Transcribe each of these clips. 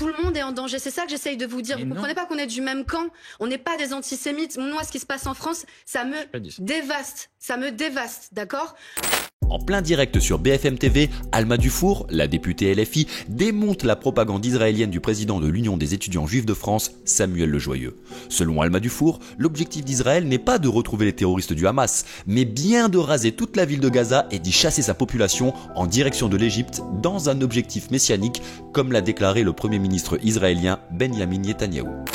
Tout le monde est en danger. C'est ça que j'essaye de vous dire. Vous comprenez pas qu'on est du même camp? On n'est pas des antisémites. Moi, ce qui se passe en France, ça me dévaste. Ça me dévaste, d'accord? En plein direct sur BFM TV, Alma Dufour, la députée LFI, démonte la propagande israélienne du président de l'Union des étudiants juifs de France, Samuel Lejoyeux. Selon Alma Dufour, l'objectif d'Israël n'est pas de retrouver les terroristes du Hamas, mais bien de raser toute la ville de Gaza et d'y chasser sa population en direction de l'Égypte dans un objectif messianique, comme l'a déclaré le Premier ministre israélien Benjamin Netanyahou.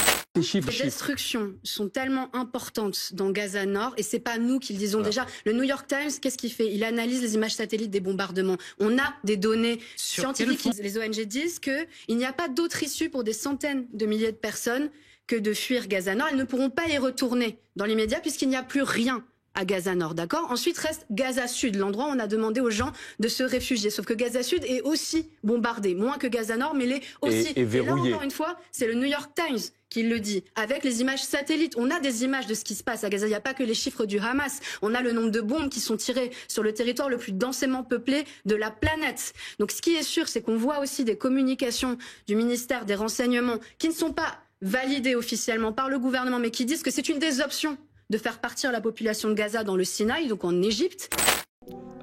Les destructions sont tellement importantes dans Gaza Nord, et c'est pas nous qui le disons déjà. Le New York Times, qu'est-ce qu'il fait? Il analyse les images satellites des bombardements. On a des données scientifiques. Les ONG disent qu'il n'y a pas d'autre issue pour des centaines de milliers de personnes que de fuir Gaza Nord. Elles ne pourront pas y retourner dans l'immédiat puisqu'il n'y a plus rien à Gaza Nord, d'accord? Ensuite reste Gaza Sud, l'endroit où on a demandé aux gens de se réfugier. Sauf que Gaza Sud est aussi bombardé, moins que Gaza Nord, mais l'est aussi. Et verrouillé. Et là, encore une fois, c'est le New York Times qui le dit, avec les images satellites. On a des images de ce qui se passe à Gaza. Il n'y a pas que les chiffres du Hamas. On a le nombre de bombes qui sont tirées sur le territoire le plus densément peuplé de la planète. Donc ce qui est sûr, c'est qu'on voit aussi des communications du ministère des Renseignements qui ne sont pas validées officiellement par le gouvernement, mais qui disent que c'est une des options de faire partir la population de Gaza dans le Sinaï, donc en Égypte.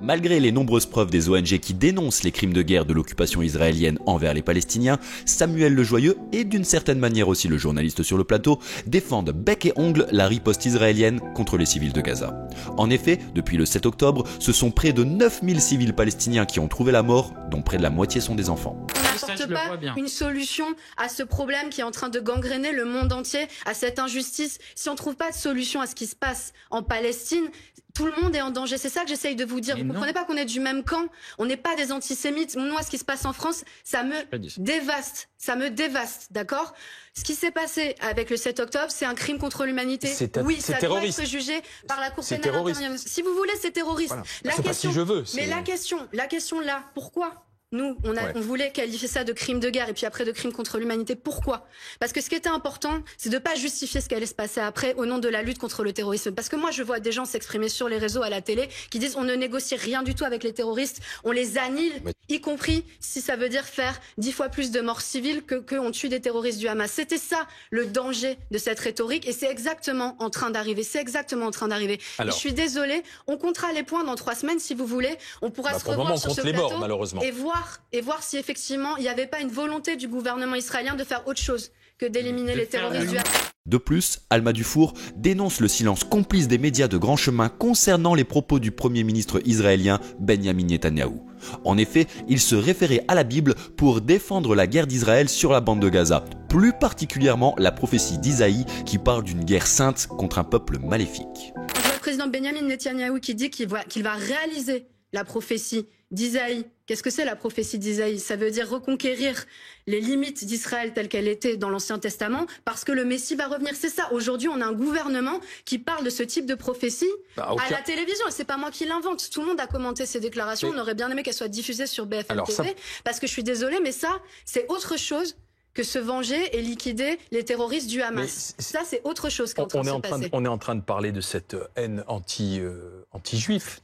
Malgré les nombreuses preuves des ONG qui dénoncent les crimes de guerre de l'occupation israélienne envers les Palestiniens, Samuel Lejoyeux et d'une certaine manière aussi le journaliste sur le plateau défendent bec et ongle la riposte israélienne contre les civils de Gaza. En effet, depuis le 7 octobre, ce sont près de 9000 civils palestiniens qui ont trouvé la mort, dont près de la moitié sont des enfants. On n'apporte pas une solution à ce problème qui est en train de gangréner le monde entier, à cette injustice. Si on ne trouve pas de solution à ce qui se passe en Palestine, tout le monde est en danger. C'est ça que j'essaye de vous dire. Vous comprenez pas qu'on est du même camp? On n'est pas des antisémites. Moi, ce qui se passe en France, ça me dévaste. Ça me dévaste, d'accord? Ce qui s'est passé avec le 7 octobre, c'est un crime contre l'humanité. Oui, ça doit être jugé par la Cour pénale internationale. Si vous voulez, c'est terroriste. Voilà. La question, pas si je veux. Mais la question là, pourquoi? Nous, on voulait qualifier ça de crime de guerre et puis après de crime contre l'humanité. Pourquoi? Parce que ce qui était important, c'est de ne pas justifier ce qui allait se passer après au nom de la lutte contre le terrorisme. Parce que moi, je vois des gens s'exprimer sur les réseaux, à la télé, qui disent on ne négocie rien du tout avec les terroristes, on les annule, y compris si ça veut dire faire 10 fois plus de morts civiles que on tue des terroristes du Hamas. C'était ça le danger de cette rhétorique et c'est exactement en train d'arriver. Et je suis désolée, on comptera les points dans 3 semaines si vous voulez. On pourra se revoir sur ce plateau malheureusement. et voir si effectivement il n'y avait pas une volonté du gouvernement israélien de faire autre chose que d'éliminer les terroristes du Hamas. De plus, Alma Dufour dénonce le silence complice des médias de grand chemin concernant les propos du Premier ministre israélien Benjamin Netanyahou. En effet, il se référait à la Bible pour défendre la guerre d'Israël sur la bande de Gaza, plus particulièrement la prophétie d'Isaïe qui parle d'une guerre sainte contre un peuple maléfique. On voit le président Benjamin Netanyahou qui dit qu'il va réaliser la prophétie d'Isaïe. Qu'est-ce que c'est la prophétie d'Isaïe? Ça veut dire reconquérir les limites d'Israël telles qu'elles étaient dans l'Ancien Testament parce que le Messie va revenir. C'est ça. Aujourd'hui, on a un gouvernement qui parle de ce type de prophétie à la télévision. Et c'est pas moi qui l'invente. Tout le monde a commenté ces déclarations. On aurait bien aimé qu'elles soient diffusées sur BFM TV. Parce que je suis désolée, mais ça, c'est autre chose que se venger et liquider les terroristes du Hamas. Ça, c'est autre chose qui est en train de se passer. On est en train de parler de cette haine anti-juif.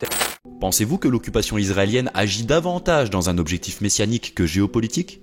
Pensez-vous que l'occupation israélienne agit davantage dans un objectif messianique que géopolitique?